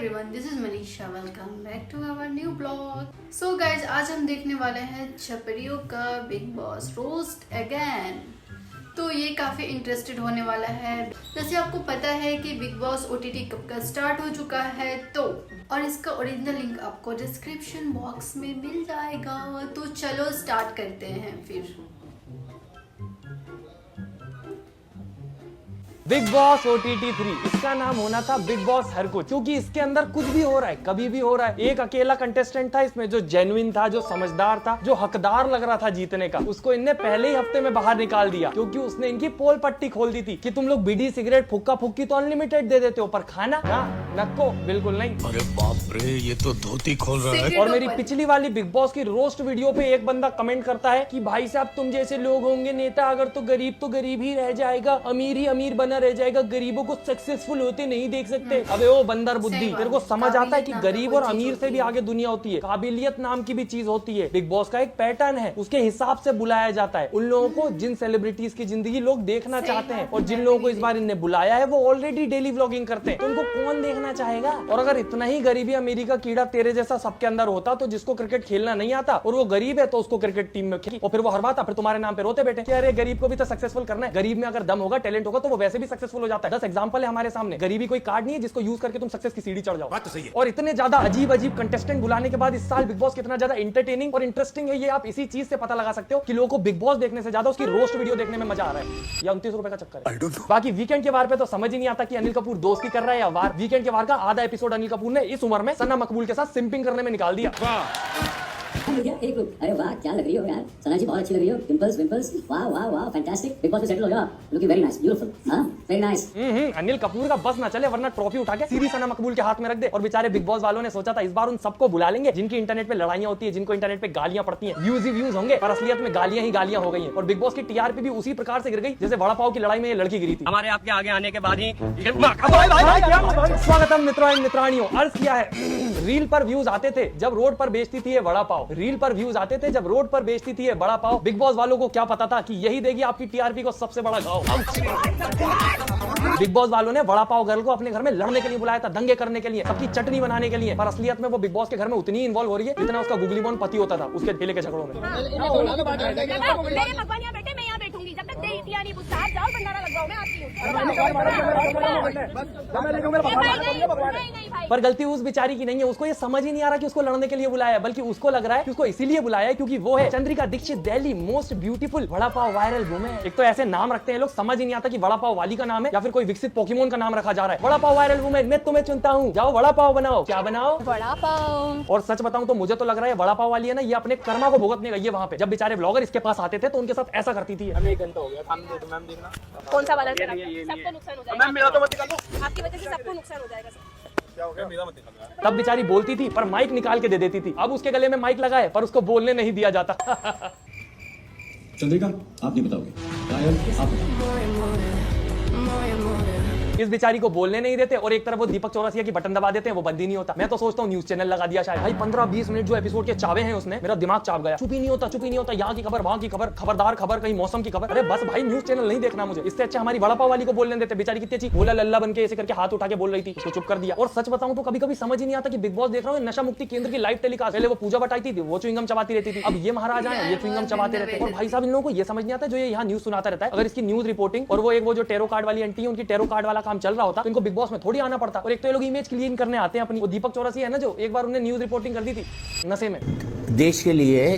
Everyone, this is Manisha. Welcome back to our new blog. So guys, आज हम देखने वाले हैं छपरियों का बिग बॉस रोस्ट अगेन। तो ये काफी इंटरेस्टेड होने वाला है। जैसे आपको पता है कि बिग बॉस ओटीटी कब का स्टार्ट हो चुका है, तो और इसका ओरिजिनल लिंक आपको डिस्क्रिप्शन बॉक्स में मिल जाएगा। तो चलो स्टार्ट करते हैं फिर। बिग बॉस OTT 3, इसका नाम होना था बिग बॉस हर कुछ, क्योंकि इसके अंदर कुछ भी हो रहा है, कभी भी हो रहा है। एक अकेला कंटेस्टेंट था इसमें जो जेन्युइन था, जो समझदार था, जो हकदार लग रहा था जीतने का। उसको इनने पहले ही हफ्ते में बाहर निकाल दिया, क्योंकि उसने इनकी पोल पट्टी खोल दी थी कि तुम लोग बीड़ी सिगरेट फुक्का फुक्की तो अनलिमिटेड दे देते हो, पर खाना नको बिल्कुल नहीं। अरे बाप रे, ये तो धोती खोल रहा है। और मेरी पिछली वाली बिग बॉस की रोस्ट वीडियो पे एक बंदा कमेंट करता है कि भाई साहब, तुम जैसे लोग होंगे नेता, अगर तो गरीब ही रह जाएगा, अमीर ही अमीर बना रह जाएगा, गरीबों को सक्सेसफुल होते नहीं देख सकते। अबे ओ बंदर बुद्धि, तेरे को समझ आता है कि गरीब और अमीर से भी आगे दुनिया होती है। काबिलियत नाम की भी चीज होती है। बिग बॉस का एक पैटर्न है, उसके हिसाब से बुलाया जाता है उन लोगों को जिन सेलिब्रिटीज की जिंदगी लोग देखना चाहते हैं। और जिन लोगों को इस बार इनने बुलाया है वो ऑलरेडी डेली व्लॉगिंग करते हैं, तो उनको कौन देखना चाहेगा। और अगर इतना ही गरीबी अमीरी का कीड़ा तेरे जैसा सबके अंदर होता, तो जिसको क्रिकेट खेलना नहीं आता और वो गरीब है, तो उसको क्रिकेट टीम में खेली और फिर वो हर बात फिर तुम्हारे नाम पे रोते बैठे कि अरे गरीब को भी तो सक्सेसफुल करना है। गरीब में अगर दम होगा, टैलेंट होगा, तो वो वैसे भी सक्सेसफुल हो जाता है। 10 एग्जांपल है हमारे सामने। गरीबी कोई कार्ड नहीं है जिसको यूज करके तुम सक्सेस की सीढ़ी चढ़ जाओ। बात तो सही है। और इतने ज्यादा अजीब अजीब कंटेस्टेंट बुलाने के बाद इस साल बिग बॉस कितना ज्यादा एंटरटेनिंग और इंटरेस्टिंग है, ये आप इसी चीज से पता लगा सकते हो कि लोगों को बिग बॉस देखने से ज्यादा उसकी रोस्ट वीडियो देखने में मजा आ रहा है या 29 रुपए का चक्कर है। बाकी वीकेंड के वार पे तो समझ ही नहीं आता कि अनिल कपूर दोस्ती कर रहा है या वार। वीकेंड के वार का आधा एपिसोड अनिल कपूर ने इस उम्र में सना मकबूल के साथ सिंपिंग करने में निकाल दिया। एक लुक, अरे वाह क्या लग रही हो यार, सना जी बहुत अच्छी लग रही हो, पिंपल्स पिंपल्स, वाह वाह वाह फैंटास्टिक। बिग बॉस में सेटल हो जाओ, लुकिंग वेरी नाइस, ब्यूटीफुल, हां वेरी नाइस। अनिल कपूर का बस ना चले, वरना ट्रॉफी उठा के सीधी सना मकबूल के हाथ में रख दे। और बेचारे बिग बॉस वालों ने सोचा था इस बार उन सबको बुला लेंगे जिनकी इंटरनेट पे लड़ाइयां होती है, जिनको इंटरनेट पे गालियां पड़ती हैं, व्यूज ही व्यूज होंगे, पर असलियत में गालियां ही गालियां हो गई हैं। और बिग बॉस की टीआरपी भी उसी प्रकार से गिर गई जैसे वड़ा पाव की लड़ाई में ये लड़की गिरी थी। हमारे आपके आगे आने के बाद ही स्वागतम मित्रों मित्राणियों। अर्ज किया है, रील पर व्यूज आते थे जब रोड पर बेचती थी ये वड़ा पाव। रील पर व्यूज आते थे जब रोड पर बेचती थी ये बड़ा पाव। बिग बॉस वालों को क्या पता था कि यही देगी आपकी टीआरपी को सबसे बड़ा घाव। बिग बॉस वालों ने वड़ा पाव गर्ल को अपने घर में लड़ने के लिए बुलाया था, दंगे करने के लिए, सबकी चटनी बनाने के लिए, पर असलियत में वो बिग बॉस के घर में उतनी इन्वॉल्व हो रही है जितना उसका गुगली बॉन पति होता था उसके ठेले के झगड़ों में। पर गलती उस बेचारी की नहीं है, उसको ये समझ ही नहीं आ रहा कि उसको लड़ने के लिए बुलाया है, बल्कि उसको लग रहा है कि उसको इसीलिए बुलाया है क्योंकि वो है Chandrika Dixit, Delhi most beautiful vada pav viral women. एक तो ऐसे नाम रखते हैं लोग, समझ ही नहीं आता कि वड़ा पाव वाली का नाम है या फिर कोई विकसित पोकेमोन का नाम रखा जा रहा है। वड़ा पाव वायरल वुमेन, मैं तुम्हें चुनता हूँ, जाओ वड़ा पाव बनाओ। क्या बनाओ? वड़ा पाव। और सच बताऊं तो मुझे तो लग रहा है वड़ा पाव वाली है ना, ये अपने कर्मा को भुगतने गई है वहां पे। जब बेचारे ब्लॉगर इसके पास आते थे तो उनके साथ ऐसा करती थी। हमें 1 घंटा हो गया, सामने तो मैम देखना कौन सा वाला? सबको नुकसान हो जाएगा। मैम मेरा तो मत निकालो, आपकी वजह से सबको नुकसान हो जाएगा। क्या हो गया? मेरा मत निकालो। तब बेचारी बोलती थी पर माइक निकाल के दे देती थी। अब उसके गले में माइक लगा है पर उसको बोलने नहीं दिया जाता। चंद्रिका, आप नहीं बताओगे, रायल आप बताओ। इस बेचारी को बोलने नहीं देते और एक तरफ वो दीपक चौरसिया की बटन दबा देते हैं, वो बंद ही नहीं होता। मैं तो सोचता हूँ न्यूज चैनल लगा दिया शायद। भाई 15-20 मिनट जो एपिसोड के चावे हैं उसने, मेरा दिमाग चाप गया। चुप ही नहीं होता, यहाँ की खबर, वहाँ की खबर, खबरदार खबर, कहीं मौसम की खबर। अरे बस भाई, न्यूज चैनल नहीं देखना मुझे। इससे अच्छा हमारी वड़ा पाव वाली को बोलने देते। बेचारी कितनी अच्छी बोला लल्ला बन के ऐसे करके हाथ उठा के बोल रही थी, उसको चुप कर दिया। और सच बताऊं तो कभी कभी समझ ही नहीं आता कि बिग बॉस देख रहा हूँ नशा मुक्ति केंद्र की लाइव टेलीकास्ट। पहले वो पूजा बटाई थी, वो च्युइंगम चबाती रहती थी, अब ये महाराज आए ये च्युइंगम चबाते रहते हैं। और भाई साहब, इन लोगों को ये समझ नहीं आता जो ये यहाँ न्यूज सुनाता रहता है, अगर इसकी न्यूज रिपोर्टिंग और वो एक वो जो टेरो कार्ड वाली आंटी है उनकी टेरो कार्ड वाला काम चल रहा होता तो इनको बिग बॉस में थोड़ी आना पड़ता। और एक तो ये लोग इमेज क्लीन करने आते हैं अपनी। वो दीपक चौरसिया है ना, जो एक बार उन्हें न्यूज रिपोर्टिंग कर दी थी नशे में। देश के लिए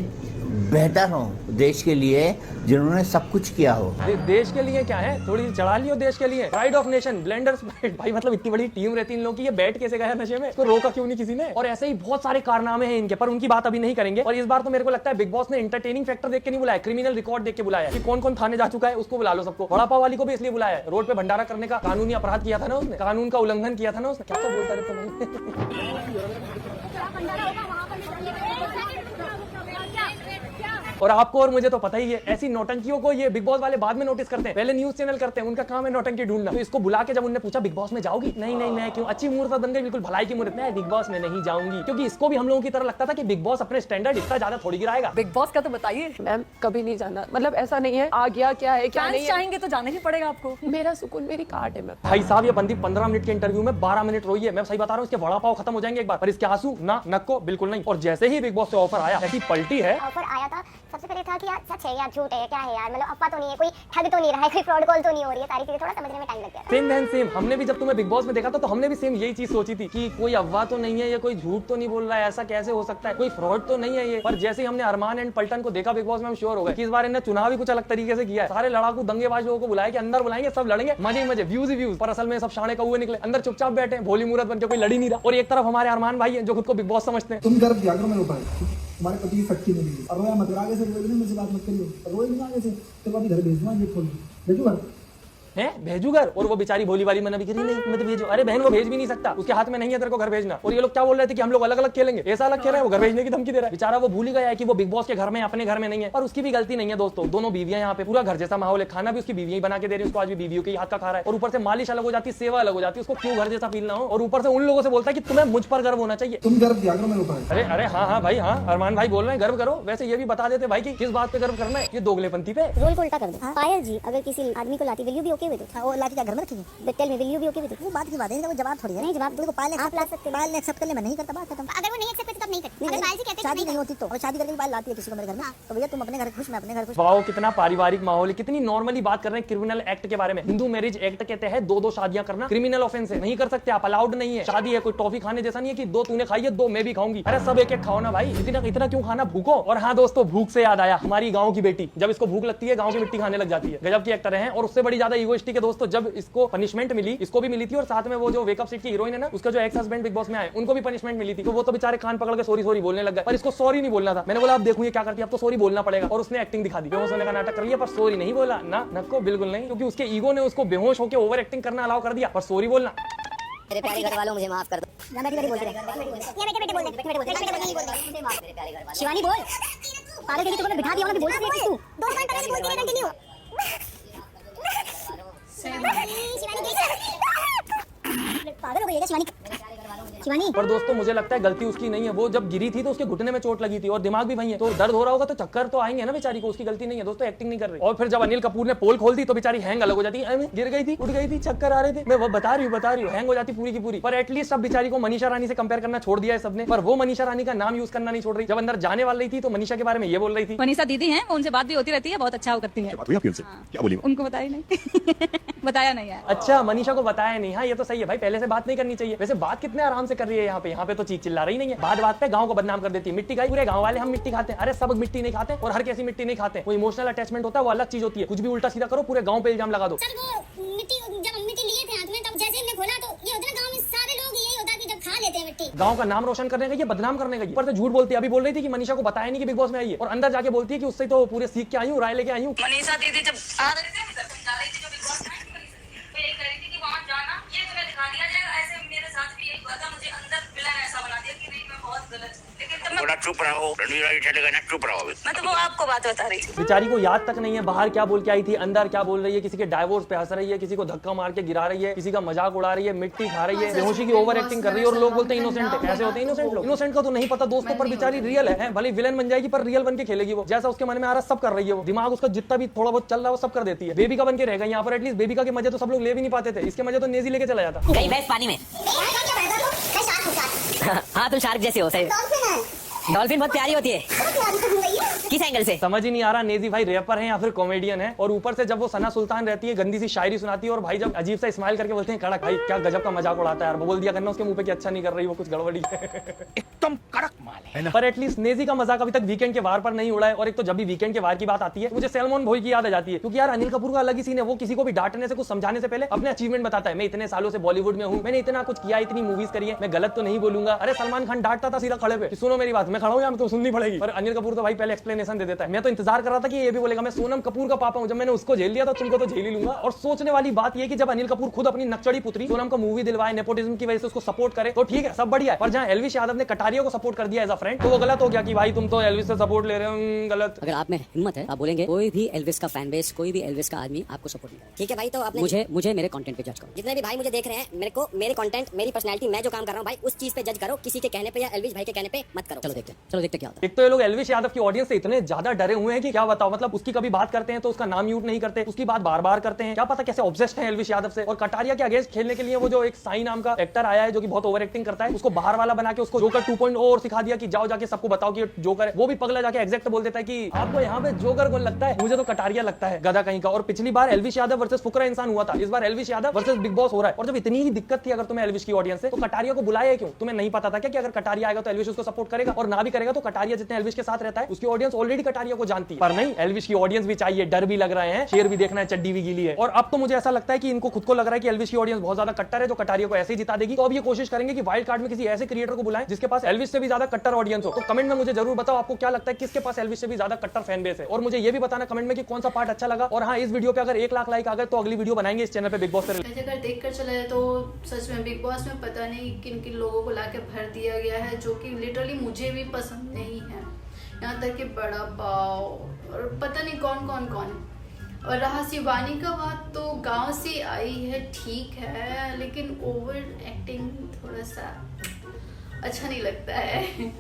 बेहतर हो, देश के लिए जिन्होंने सब कुछ किया हो। देश के लिए क्या है, थोड़ी सी चढ़ा लियो देश के लिए। प्राइड ऑफ नेशन, ब्लेंडर्स भाई, मतलब इतनी बड़ी टीम रहती है इन लोगों की, ये बैठ कैसे गया नशे में, इसको रोका क्यों नहीं किसी ने। और ऐसे ही बहुत सारे कारनामे हैं इनके, पर उनकी बात अभी नहीं करेंगे। और इस बार तो मेरे को लगता है बिग बॉस ने एंटरटेनिंग फैक्टर देख के नहीं बुलाया, क्रिमिनल रिकॉर्ड देख के बुलाया कि कौन कौन थाने जा चुका है उसको बुला लो सबको। वड़ा पाव वाली को भी इसलिए बुलाया है, रोड पे भंडारा करने का कानूनी अपराध किया था ना उसने, कानून का उल्लंघन किया था ना उसने। क्या तो बोलता रहता और आपको और मुझे तो पता ही है, ऐसी नौटंकियों को ये बिग बॉस वाले बाद में नोटिस करते हैं, पहले न्यूज चैनल करते हैं, उनका काम है नौटंकी ढूंढना। तो इसको बुला के जब उन्होंने पूछा बिग बॉस में जाओगी, नहीं नहीं मैं क्यों, अच्छी मुहूर्त बन गई, बिल्कुल भलाई की मुहूर्त, मैं बिग बॉस में नहीं जाऊंगी, क्योंकि इसको भी हम लोगों की तरह लगता था कि बिग बॉस अपने स्टैंडर्ड इतना ज्यादा थोड़ी गिराएगा। बिग बॉस का तो बताइए। मैम कभी नहीं जाना, मतलब ऐसा नहीं है आ गया क्या है क्या नहीं चाहेंगे तो जाना ही पड़ेगा आपको। मेरा सुकून मेरी कार्ड है मैम। भाई साहब ये बंदी 15 मिनट के इंटरव्यू में 12 मिनट रोई है, मैं सही बता रहा हूँ, इसके वड़ा पाव खत्म हो जाएंगे एक बार, पर इसके आंसू ना नक को बिल्कुल नहीं। और जैसे ही बिग बॉस से ऑफर आया, ऐसी पलटी है। ऑफर आया था सबसे पहले था कि यार सच है यार झूठ है क्या है यार, मतलब अफवाह तो नहीं है, कोई ठग तो नहीं रहा है, कोई फ्रॉड कॉल तो नहीं हो रही है, सारी चीजें थोड़ा समझने में टाइम लग गया। सेम वैन सेम, हमने भी जब तुम्हें बिग बॉस में देखा तो हमने भी सेम यही चीज सोची थी कि कोई अफवाह तो नहीं है, ये कोई झूठ तो नहीं बोल रहा है, ऐसा कैसे हो सकता है, कोई फ्रॉड तो नहीं है ये। पर जैसे ही हमने अरमान एंड पलटन को देखा बिग बॉस में, हम श्योर हो गए कि इस बार इन्हें चुनाव भी कुछ अलग तरीके से किया है। सारे लड़ाकू दंगेबाज लोगों को बुलाया कि अंदर बुलाएंगे, सब लड़ेंगे, मजे ही मजे, व्यूज ही व्यूज, पर असल में सब शाणे कौवे निकले, अंदर चुपचाप बैठे, भोली मूरत बनके कोई लड़ी नहीं रहा। और एक तरफ हमारे अरमान भाई हैं जो खुद को बिग बॉस समझते हैं। तुम गर्व किया करो मेरे ऊपर, तुम्हारे पति की शक्ति नहीं है, और रोया मत, आगे से रोएगी, मुझसे बात मत करियो, रोएगी ना आगे से तो अभी घर भेज दूंगा, ये खोल भेजूंगा है भेजू घर। और वो बेचारी भोली वाली मना भी करी, नहीं मत भेजो। अरे बहन वो भेज भी नहीं सकता, उसके हाथ में नहीं है तेरे को घर भेजना। और ये लोग क्या बोल रहे थे कि हम लोग अलग अलग खेलेंगे, ऐसा अलग खेल रहे हैं, वो घर भेजने की धमकी दे रहा है। बेचारा वो भूल ही गया है कि वो बिग बॉस के घर में अपने घर में नहीं है। और उसकी भी गलती नहीं है दोस्तों, दोनों बीवियां यहाँ पे, पूरा घर जैसा माहौल है, खाना भी उसकी बीवियां ही बना के दे रही है, उसको आज भी बीवियों के हाथ का खा रहा है। और ऊपर से मालिश अलग हो जाती है, सेवा अलग हो जाती है, उसको क्यों घर जैसा फील ना हो। और ऊपर से उन लोगों से बोलता है कि तुम्हें मुझ पर गर्व होना चाहिए। तुम गर्व किया करो मेरे ऊपर। अरे अरे हाँ हाँ भाई हाँ, अरमान भाई बोल रहे हैं गर्व करो। वैसे ये भी बता देते भाई कि किस बात पे गर्व करना है, ये दोगलेपंती पे। रोल को उल्टा कर दो। पायल जी अगर किसी आदमी को लाती, will you be okay with it? वो लाती क्या घर में रखेगी? Tell me, will you be okay with it? वो बात की बात है, वो जवाब थोड़ी है। नहीं जवाब देखो, पायल आप ला सकते, पायल ने एक्सेप्ट कर ले, मैं नहीं करता, बात खत्म। अगर वो नहीं एक्सेप्ट करती तब नहीं करती। अगर पायल जी कहते शादी नहीं होती तो, और शादी करके पायल लाती है किसी को मेरे घर में, तो भैया तुम अपने घर खुश, मैं अपने घर खुश। वाओ कितना पारिवारिक माहौल है, कितनी नॉर्मली बात कर रहे हैं क्रिमिनल एक्ट के बारे में। हिंदू मैरिज एक्ट के तहत दो शादियां करना क्रिमिनल ऑफेंस है, नहीं कर सकते आप, अलाउड नहीं है। शादी है कोई टॉफी खाने जैसा नहीं है कि दो तूने खाई है दो मैं भी खाऊंगी। अरे सब एक एक खाओ ना भाई, इतना क्यों खाना, भूखो। और हाँ दोस्तों, भूख से याद आया, हमारी गाँव की बेटी जब इसको भूख लगती है गाँव की मिट्टी खाने लग जाती है। गजब की एक्टर है। और उससे बड़ी ज्यादा ईगोइस्टिक है दोस्तों, जब इसको पनिशमेंट मिली, इसको भी मिली थी, और साथ में वो जो वेकअप सीट की हीरोइन है ना, उसका जो एक्स हस्बैंड बिग बॉस में आए, उनको भी पनिशमेंट मिली थी। तो वो तो बेचारे कान पकड़ के सॉरी बोलने लग गए, पर इसको सॉरी नहीं बोलना था। मैंने बोला अब देखूंगी क्या करती है, अब तो सॉरी बोलना पड़ेगा। और उसने एक्टिंग दिखा दी, बेहोश होने का नाटक कर लिया, पर सॉरी नहीं बोला ना, नको बिल्कुल नहीं, क्योंकि उसके ईगो ने उसको बेहोश होकर ओवर एक्टिंग करना अलाउ कर दिया, पर सॉरी बोलना। मेरे प्यारे घर वालों मुझे माफ कर दो। ना बेटे बोल रहे हैं, शिवानी बोल, पागल के तुमने बिठा दिया, उन्होंने बोल दिया तू 2 पॉइंट पहले बोल दिया, कंटिन्यू। पागल हो गई है शिवानी। पर दोस्तों मुझे लगता है गलती उसकी नहीं है, वो जब गिरी थी तो उसके घुटने में चोट लगी थी और दिमाग भी वही है, तो दर्द हो रहा होगा तो चक्कर तो आएंगे ना बेचारी को, उसकी गलती नहीं है दोस्तों, एक्टिंग नहीं कर रही। और फिर जब अनिल कपूर ने पोल खोल दी तो बेचारी हैंग अलग हो जाती है, गिर गई थी, उठ गई थी, चक्कर आ रहे थे, मैं वो बता रही हूँ हैंग हो जाती पूरी की पूरी। पर एटलीस्ट अब बेचारी को मनीषा रानी से कंपेयर करना छोड़ दिया है सबने, पर वो मनीषा रानी का नाम यूज करना नहीं छोड़ रही। जब अंदर जाने वाली थी तो मनीषा के बारे में ये बोल रही थी, मनीषा दीदी हैं, उनसे बात भी होती रहती है, बहुत अच्छा करती है। क्या बोली? उनको बताया नहीं बताया नहीं है। अच्छा मनीषा को बताया नहीं, हाँ ये तो सही है भाई, पहले से बात नहीं करनी चाहिए। वैसे बात कितने आराम से कर रही है यहाँ पे तो चीख चिल्ला रही नहीं है, बात पे गांव को बदनाम कर देती है। मिट्टी खाई, पूरे गांव वाले हम मिट्टी खाते हैं। अरे सब मिट्टी नहीं खाते और हर किसी मिट्टी नहीं खाते, कोई इमोशनल अटैचमेंट होता है, वो अलग चीज होती है। कुछ भी उल्टा सीधा करो पूरे गांव पे इल्जाम लगा दो। मिट्टी जब हम मिट्टी लिए थे हाथ में, तब जैसे हमने खोला तो ये होता है गांव में सारे लोग यही होता है कि जब खा लेते हैं मिट्टी। गांव का नाम रोशन करने का ये बदनाम करने का, ऊपर से झूठ बोलती है। अभी बोल रही थी कि मनीषा को बताया नहीं कि बिग बॉस में आई है, और अंदर जाके बोलती है कि उससे तो पूरे सीख के आई हूँ, राय लेके आई हूँ। मनीषा दीदी जब आ रहे थे जा रही थी जो बिग बॉस में, मैं ये कह रही थी कि वहां जाना, ये तुम्हें दिखा दिया जाएगा। ऐसे मेरे साथ भी यही हुआ था, मुझे अंदर विलन ऐसा बना दिया कि नहीं मैं बहुत गलत, लेकिन तब मैं चुप रहो, चुप रहो। मैं तो वो आपको बात बता रही थी। बेचारी को याद तक नहीं है बाहर क्या बोल के आई थी, अंदर क्या बोल रही है, किसी के डाइवोर्स पे हंस रही है, किसी को धक्का मार के गिरा रही है, किसी का मजाक उड़ा रही है, मिट्टी खा रही है, बेहोशी की ओवर एक्टिंग कर रही है, और लोग बोलते हैं इनोसेंट है। ऐसे होते हैं इनोसेंट लोग, इनोसेंट का तो नहीं पता दोस्तों, पर बेचारी रियल है, भले विलन बन जाएगी पर रियल बन के खेलेगी वो, जैसा उसके मन में आ रहा सब कर रही है वो, दिमाग उसका जितना भी थोड़ा बहुत चल रहा है वो सब कर देती है। बेबिका बन के रह गई यहाँ पर, एटलीस्ट बेबिका के मजे तो सब लोग ले भी नहीं पाते थे, इसके मजे तो नेजी लेके चला जाता। कहीं भैंस पानी में। हाँ तुम शार्क जैसे हो सही। डॉल्फिन बहुत प्यारी होती है, किस एंगल से समझ ही नहीं आ रहा नेजी भाई रैपर है या फिर कॉमेडियन है। और ऊपर से जब वो सना सुल्तान रहती है गंदी सी शायरी सुनाती है, और भाई जब अजीब सा स्माइल करके बोलते हैं कड़क, भाई क्या गजब का मजाक उड़ाता है यार। वो बोल दिया करना उसके मुंह पे कि अच्छा नहीं कर रही, वो कुछ गड़बड़ी है एकदम कड़क माल है ना। पर एटलीस्ट नेजी का मजाक अभी तक वीकेंड के वार पर नहीं उड़ा है। और एक तो जब भी वीकेंड के वार की बात आती है मुझे सैलमन भोई की याद आ जाती है, क्योंकि यार अनिल कपूर का अलग ही सीन है, वो किसी को भी डांटने से कुछ समझाने से पहले अपने अचीवमेंट बताता है। मैं इतने सालों से बॉलीवुड में हूँ, मैंने इतना कुछ किया, इतनी मूवीज करी है, मैं गलत तो नहीं बोलूंगा। अरे सलमान खान डांटता था सीधा खड़े पे, सुनो मेरी बात, मैं खड़ा हूँ यहाँ, तो सुननी पड़ेगी। पर अनिल अनिल कपूर तो भाई पहले एक्सप्लेनेशन दे देता है। मैं तो इंतजार कर रहा था कि ये भी बोलेगा मैं सोनम कपूर का पापा हूं। जब मैंने उसको झेल लिया तो तुमको तो झेल ही लूंगा। और सोचने वाली बात ये कि जब अनिल कपूर खुद अपनी नक्चड़ी पुत्री सोनम को मूवी दिलवाए, नेपोटिज्म की वजह से उसको सपोर्ट करे तो ठीक है, सब बढ़िया है। पर जहां एल्विश यादव ने कटारिया को सपोर्ट कर दिया एज अ फ्रेंड तो वो गलत हो गया कि भाई तुम तो एल्विश से सपोर्ट ले रहे हो। गलत। अगर आप में हिम्मत है आप बोलेंगे कोई भी एल्विस का फैन बेस, कोई भी एल्विस का आदमी आपको सपोर्ट नहीं करेगा। ठीक है भाई, तो आपने मुझे मेरे कंटेंट पे जज करो। जितने भी भाई मुझे देख रहे हैं, मेरे को मेरे कंटेंट, मेरी पर्सनालिटी, मैं जो काम कर रहा हूं भाई उस चीज पे जज करो, किसी के कहने पे या एल्विश भाई के कहने पे मत करो। चलो देखते क्या होता है। एक तो ये लोग एल्विश यादव की ऑडियंस से इतने ज्यादा डरे हुए हैं कि क्या बताओ। मतलब उसकी कभी बात करते हैं तो उसका नाम म्यूट नहीं करते, उसकी बात बार-बार करते हैं। क्या पता कैसे ऑब्सेस्ड है एल्विश यादव से। और कटारिया के अगेंस्ट खेलने के लिए वो जो एक साई नाम का एक्टर आया है जो कि बहुत ओवर एक्टिंग करता है, उसको बाहर वाला बना के उसको जोकर 2.0 और सिखा दिया कि जाओ जाके सबको बताओ कि जोकर है। वो भी पगला जाके एग्जैक्ट बोल देता है कि आपको यहाँ पे जोकर कौन लगता है, मुझे तो कटारिया लगता है, गधा कहीं का। और पिछली बार एल्विश यादव वर्सेस फुकरा इंसान हुआ था, इस बार Elvish Yadav versus Bigg Boss हो रहा है। और जब इतनी ही दिक्कत थी अगर तुम्हें एल्विश की ऑडियंस से, तो कटारिया को बुलाया क्यों? तुम्हें नहीं पता था क्या कि अगर कटारिया आएगा तो एल्विश उसको सपोर्ट करेगा, और ना भी करेगा तो कटारिया जितने एल्विश के साथ रहता है उसकी ऑडियंस ऑलरेडी कटारिया को जानती है। पर नहीं, एल्विश की ऑडियंस भी चाहिए, डर भी लग रहे हैं, शेर भी देखना है, चड्डी भी गीली है। और अब तो मुझे ऐसा लगता है कि इनको खुद को लग रहा है कि एल्विश की ऑडियंस बहुत ज्यादा कट्टर है जो कटारिया को ऐसे ही जिता देगी। तो अब ये कोशिश करेंगे कि वाइल्ड कार्ड में किसी ऐसे क्रिएटर को बुलाएं जिसके पास एल्विश से भी ज्यादा कट्टर ऑडियंस हो। तो कमेंट में मुझे जरूर बताओ आपको क्या लगता है किसके पास एल्विश से भी ज्यादा कट्टर फैन बेस है। और मुझे ये भी बताना कमेंट में कि कौन सा पार्ट अच्छा लगा। और हाँ, इस वीडियो पे अगर 1 लाख लाइक आ गए तो अगली वीडियो बनाएंगे इस चैनल पे बिग बॉस से। अगर देख कर चला जाए तो सच में बिग बॉस में पता नहीं किन किन लोगों को लाके भर दिया गया है जो कि लिटरली मुझे भी पसंद नहीं है। यहाँ तक कि बड़ा पाव और पता नहीं कौन। और रहा शिवानी का बात, तो गांव से आई है ठीक है, लेकिन ओवर एक्टिंग थोड़ा सा अच्छा नहीं लगता है।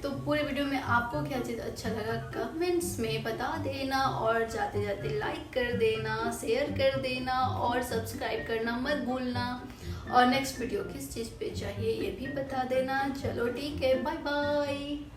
तो पूरे वीडियो में आपको क्या चीज़ अच्छा लगा कमेंट्स में बता देना, और जाते जाते लाइक कर देना, शेयर कर देना और सब्सक्राइब करना मत भूलना। और नेक्स्ट वीडियो किस चीज़ पे चाहिए ये भी बता देना। चलो ठीक है, बाय बाय।